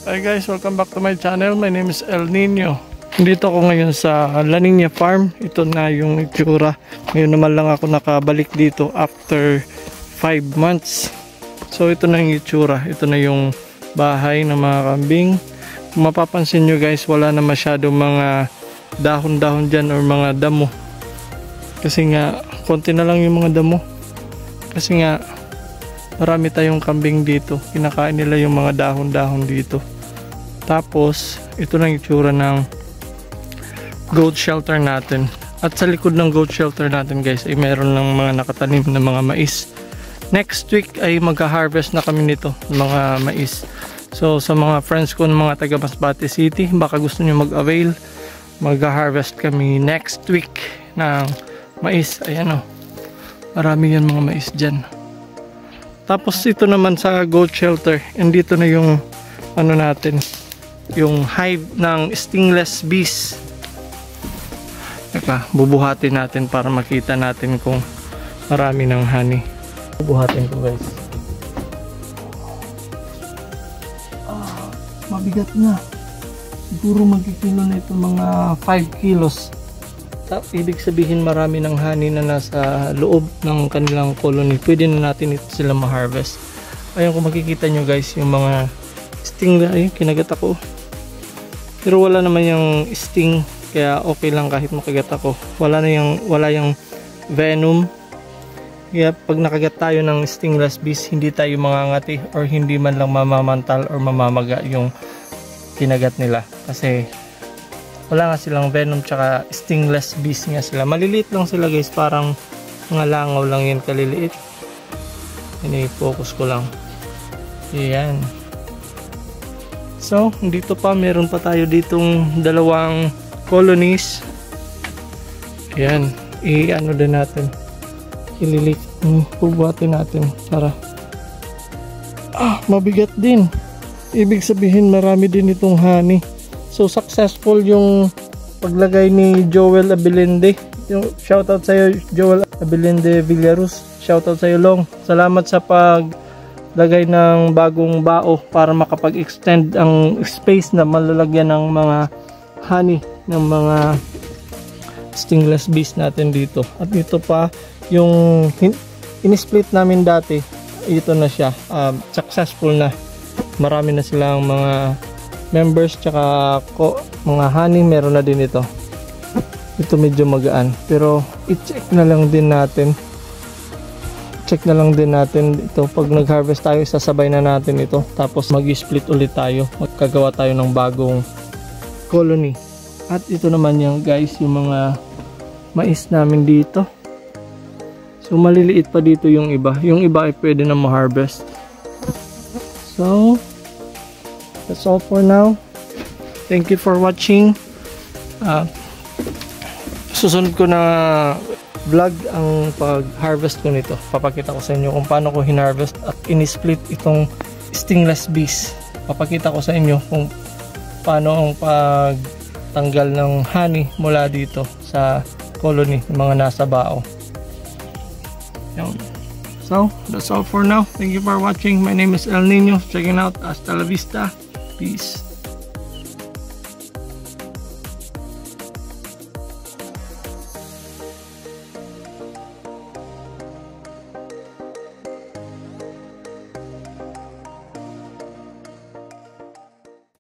Hi guys, welcome back to my channel. My name is El Nino. Dito ako ngayon sa La Nina Farm. Ito na yung itsura. Ngayon naman lang ako nakabalik dito after 5 months. So ito na yung itsura. Ito na yung bahay ng mga kambing. Kung mapapansin nyo guys, wala na masyadong mga dahon-dahon dyan or mga damo. Kasi nga, konti na lang yung mga damo. Kasi nga, marami tayong kambing dito. Kinakain nila yung mga dahon-dahon dito. Tapos, ito na yung itsura ng goat shelter natin. At sa likod ng goat shelter natin guys, ay meron ng mga nakatanim na mga mais. Next week ay magha-harvest na kami nito, mga mais. So, sa mga friends ko ng mga taga Masbate City, baka gusto nyo mag-avail, magha-harvest kami next week ng mais. Ayan o, marami yan mga mais dyan. Tapos ito naman sa goat shelter, and dito na yung ano natin, yung hive ng stingless bees. Teka, bubuhatin natin para makita natin kung marami ng honey. Bubuhatin ko guys. Mabigat na. Siguro magkikilo na ito mga 5 kilos. Ibig sabihin marami ng honey na nasa loob ng kanilang colony. Pwede na natin ito sila ma-harvest. Ayun, kung makikita nyo guys, yung mga sting, ay kinagat ako. Pero wala naman yung sting, kaya okay lang kahit makagat ako. Wala yung venom. Kaya pag nakagat tayo ng stingless bees, hindi tayo mangangati or hindi man lang mamamantal or mamamaga yung kinagat nila. Kasi wala nga silang venom tsaka stingless bees nga sila. Maliliit lang sila guys, parang mga langaw lang yan kaliliit. Ini-focus ko lang. Ayan. So, dito pa, meron pa tayo ditong dalawang colonies. Ayan, i-ano din natin. Ililik, pubuhatin natin para mabigat din. Ibig sabihin marami din itong honey. So, successful yung paglagay ni Joel Abiliende. Yung shoutout sa'yo, Joel Abiliende Villarus. Shoutout sa'yo, Long. Salamat sa paglagay ng bagong bao para makapag-extend ang space na malalagyan ng mga honey, ng mga stingless bees natin dito. At ito pa, yung in-split namin dati, ito na siya. Successful na. Marami na silang mga members tsaka mga honey, meron na din ito. Ito medyo magaan, pero i-check na lang din natin. Check na lang din natin ito. Pag nag-harvest tayo, sasabay na natin ito. Tapos mag-split ulit tayo. Magkagawa tayo ng bagong colony. At ito naman yung guys, yung mga mais namin dito. So maliliit pa dito yung iba. Yung iba ay pwede na ma-harvest. So that's all for now. Thank you for watching. Susunod ko na vlog ang pag-harvest ko nito. Papakita ko sa inyo kung paano ko hinarvest at in-split itong stingless bees. Papakita ko sa inyo kung paano ang pagtanggal ng honey mula dito sa colony ng mga nasa bao. So, that's all for now. Thank you for watching. My name is El Nino. Checking out. Hasta la vista. Peace.